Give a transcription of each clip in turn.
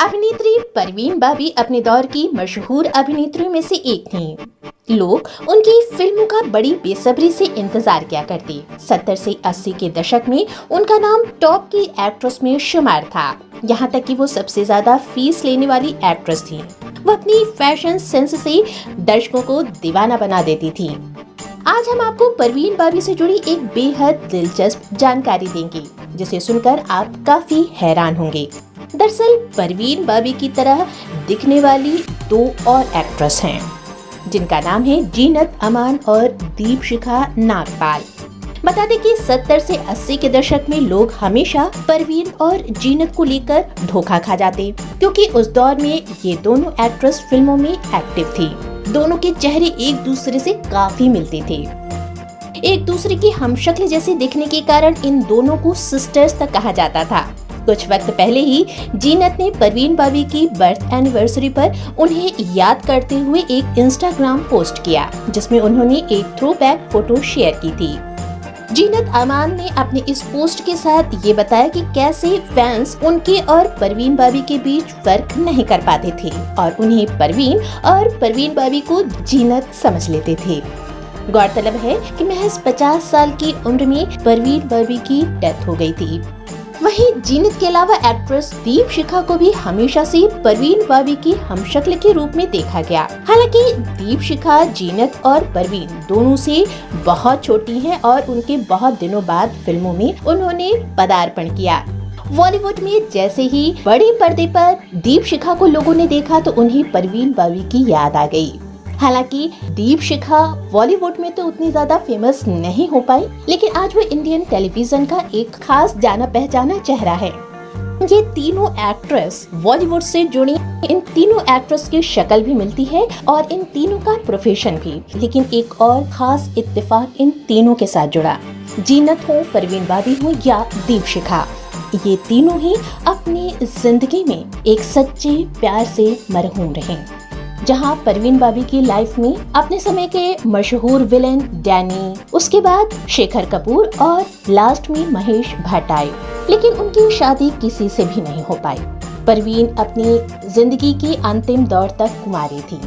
अभिनेत्री परवीन बाबी अपने दौर की मशहूर अभिनेत्रियों में से एक थीं। लोग उनकी फिल्मों का बड़ी बेसब्री से इंतजार किया करते। 70 से 80 के दशक में उनका नाम टॉप की एक्ट्रेस में शुमार था। यहाँ तक कि वो सबसे ज्यादा फीस लेने वाली एक्ट्रेस थी। वो अपनी फैशन सेंस से दर्शकों को दीवाना बना देती थी। आज हम आपको परवीन बाबी से जुड़ी एक बेहद दिलचस्प जानकारी देंगे, जिसे सुनकर आप काफी हैरान होंगे। दरअसल परवीन बाबी की तरह दिखने वाली दो और एक्ट्रेस हैं, जिनका नाम है जीनत अमान और दीपशिखा नागपाल। बता दें कि 70 से 80 के दशक में लोग हमेशा परवीन और जीनत को लेकर धोखा खा जाते, क्योंकि उस दौर में ये दोनों एक्ट्रेस फिल्मों में एक्टिव थी। दोनों के चेहरे एक दूसरे से काफी मिलते थे। एक दूसरे की हमशक्ल जैसे दिखने के कारण इन दोनों को सिस्टर्स तक कहा जाता था। कुछ वक्त पहले ही जीनत ने परवीन बाबी की बर्थ एनिवर्सरी पर उन्हें याद करते हुए एक इंस्टाग्राम पोस्ट किया, जिसमें उन्होंने एक थ्रोबैक फोटो शेयर की थी। जीनत अमान ने अपने इस पोस्ट के साथ ये बताया कि कैसे फैंस उनके और परवीन बाबी के बीच फर्क नहीं कर पाते थे और उन्हें परवीन और परवीन बाबी को जीनत समझ लेते थे। गौरतलब है कि महज 50 साल की उम्र में परवीन बाबी की डेथ हो गई थी। वहीं जीनत के अलावा एक्ट्रेस दीपशिखा को भी हमेशा से परवीन बाबी की हमशक्ल के रूप में देखा गया। हालांकि दीपशिखा जीनत और परवीन दोनों से बहुत छोटी हैं और उनके बहुत दिनों बाद फिल्मों में उन्होंने पदार्पण किया। बॉलीवुड में जैसे ही बड़े पर्दे पर दीपशिखा को लोगों ने देखा तो उन्हें परवीन बाबी की याद आ गई। हालांकि दीपशिखा बॉलीवुड में तो उतनी ज्यादा फेमस नहीं हो पाई, लेकिन आज वो इंडियन टेलीविजन का एक खास जाना पहचाना चेहरा है। ये तीनों एक्ट्रेस बॉलीवुड से जुड़ी। इन तीनों एक्ट्रेस की शक्ल भी मिलती है और इन तीनों का प्रोफेशन भी, लेकिन एक और खास इत्तेफाक इन तीनों के साथ जुड़ा। जीनत हो, परवीन बाबी हो या दीपशिखा, ये तीनों ही अपनी जिंदगी में एक सच्चे प्यार से मरहूम रहे। जहां परवीन बाबी की लाइफ में अपने समय के मशहूर विलेन डैनी, उसके बाद शेखर कपूर और लास्ट में महेश भट्ट आए, लेकिन उनकी शादी किसी से भी नहीं हो पाई। परवीन अपनी जिंदगी के अंतिम दौर तक कुंवारी थी।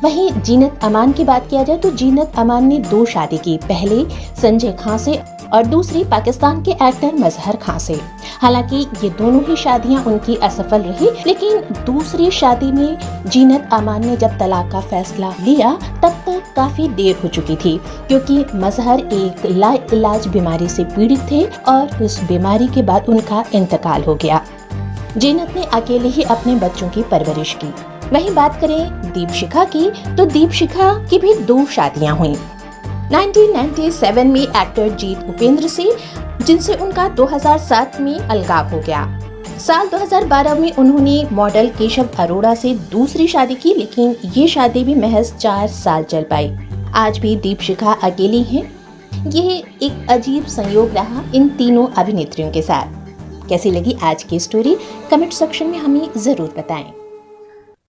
वहीं जीनत अमान की बात किया जाए तो जीनत अमान ने 2 शादी की, पहले संजय खान से और दूसरी पाकिस्तान के एक्टर मजहर खान से। हालांकि ये दोनों ही शादियां उनकी असफल रही, लेकिन दूसरी शादी में जीनत अमान ने जब तलाक का फैसला लिया तब तक काफी देर हो चुकी थी, क्योंकि मजहर एक लाइलाज बीमारी से पीड़ित थे और उस बीमारी के बाद उनका इंतकाल हो गया। जीनत ने अकेले ही अपने बच्चों की परवरिश की। वहीं बात करें दीपशिखा की तो दीपशिखा की भी 2 शादियां हुई। 1997 में एक्टर जीत उपेंद्र से, जिनसे उनका 2007 में अलगाव हो गया। साल 2012 में उन्होंने मॉडल केशव अरोड़ा से दूसरी शादी की, लेकिन ये शादी भी महज 4 साल चल पाई। आज भी दीपशिखा अकेली हैं। ये एक अजीब संयोग रहा इन तीनों अभिनेत्रियों के साथ। कैसी लगी आज की स्टोरी, कमेंट सेक्शन में हमें जरूर बताएं।